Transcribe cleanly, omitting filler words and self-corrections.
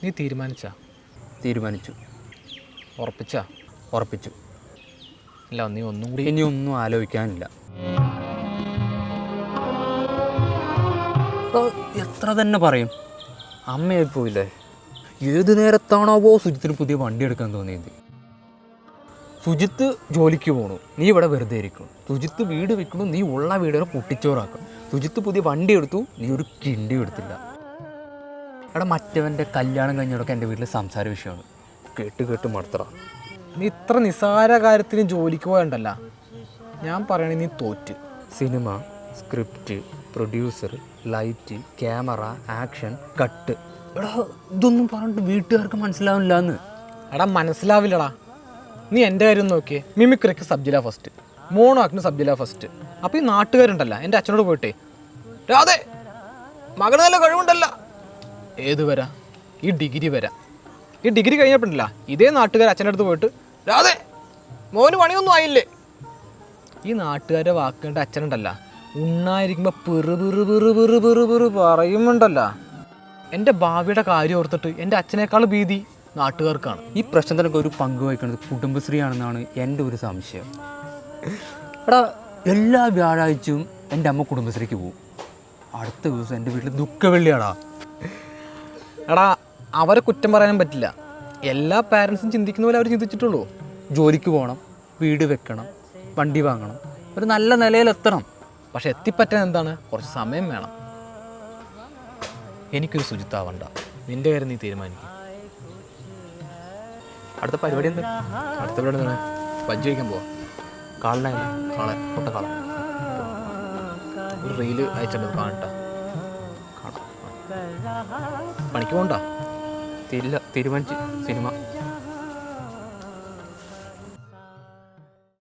നീ തീരുമാനിച്ചാ? തീരുമാനിച്ചു. ഉറപ്പിച്ചാ? ഉറപ്പിച്ചു. ഇല്ല, നീ ഒന്നും കൂടി. ഇനി ഒന്നും ആലോചിക്കാനില്ല. എത്ര തന്നെ പറയും, അമ്മയായി പോയില്ലേ. ഏത് നേരത്താണാവോ സുജിത്തിന് പുതിയ വണ്ടി എടുക്കാൻ തോന്നിയത്. സുജിത്ത് ജോലിക്ക് പോകണു, നീ ഇവിടെ വെറുതെ ഇരിക്കണം. സുജിത്ത് വീട് വെക്കണു, നീ ഉള്ള വീടുകളെ പൊട്ടിച്ചോറാക്കണം. സുജിത്ത് പുതിയ വണ്ടി എടുത്തു, നീ ഒരു കിണ്ടി എടുത്തില്ല. എടാ, മറ്റവൻ്റെ കല്യാണം കഴിഞ്ഞോടൊക്കെ എൻ്റെ വീട്ടിൽ സംസാര വിഷയമാണ്. കേട്ട് കേട്ട് മടുത്തറ. നീ ഇത്ര നിസ്സാര കാര്യത്തിന് ജോലിക്ക് പോയണ്ടല്ല, ഞാൻ പറയണേ നീ തോറ്റ്. Cinema, script, producer, light, camera, action, cut. എടാ, ഇതൊന്നും പറഞ്ഞിട്ട് വീട്ടുകാർക്ക് മനസ്സിലാവില്ല എന്ന്. എടാ, മനസ്സിലാവില്ലടാ. നീ എൻ്റെ കാര്യം നോക്കിയേ. മിമിക്രിക്ക് സബ്ജില ഫസ്റ്റ്, മോണോ ആക്കിന് സബ്ജില ഫസ്റ്റ്. അപ്പോൾ ഈ നാട്ടുകാരുണ്ടല്ല, എൻ്റെ അച്ഛനോട് പോയിട്ടേ, രാധേ മകന് നല്ല കഴിവുണ്ടല്ല. ഏത് വരാ? ഈ ഡിഗ്രി വരാം. ഈ ഡിഗ്രി കഴിഞ്ഞപ്പോഴല്ല ഇതേ നാട്ടുകാർ അച്ഛൻ്റെ അടുത്ത് പോയിട്ട്, രാധേ മോന് പണിയൊന്നും ആയില്ലേ. ഈ നാട്ടുകാരെ വാക്കേണ്ട അച്ഛനുണ്ടല്ല, ഉണ്ണായിരിക്കുമ്പോൾ പെറു പെറു പെറു പെറു പെറു പെറു പറയുമുണ്ടല്ല. എൻ്റെ ഭാവിയുടെ കാര്യം ഓർത്തിട്ട് എൻ്റെ അച്ഛനേക്കാൾ ഭീതി നാട്ടുകാർക്കാണ്. ഈ പ്രശ്നത്തിനൊക്കെ ഒരു പങ്ക് വഹിക്കുന്നത് കുടുംബശ്രീ ആണെന്നാണ് എൻ്റെ ഒരു സംശയം. എടാ, എല്ലാ വ്യാഴാഴ്ചയും എൻ്റെ അമ്മ കുടുംബശ്രീക്ക് പോകും. അടുത്ത ദിവസം എൻ്റെ വീട്ടിൽ ദുഃഖവെള്ളിയാടാ. എടാ, അവരെ കുറ്റം പറയാനും പറ്റില്ല. എല്ലാ പാരൻസും ചിന്തിക്കുന്ന പോലെ അവർ ചിന്തിച്ചിട്ടുള്ളൂ. ജോലിക്ക് പോകണം, വീട് വെക്കണം, വണ്ടി വാങ്ങണം, ഒരു നല്ല നിലയിലെത്തണം. പക്ഷെ എത്തിപ്പറ്റാൻ എന്താണ്, കുറച്ച് സമയം വേണം. എനിക്കൊരു ശുചിത്താവണ്ട. നിൻ്റെ കാര്യം നീ തീരുമാനിക്കും. അടുത്ത പരിപാടി എന്താ? അടുത്ത പരിപാടി എന്താണ്? ബജ്ജി വയ്ക്കാൻ പോവാം. കാളനായി കാളെ പൊട്ട കാള. ഒരു റീല് അയച്ചിട്ടുണ്ട്, കാണട്ടാ. കാണാം. പണിക്ക് പോകണ്ട? തീരുമാനിച്ച്. സിനിമ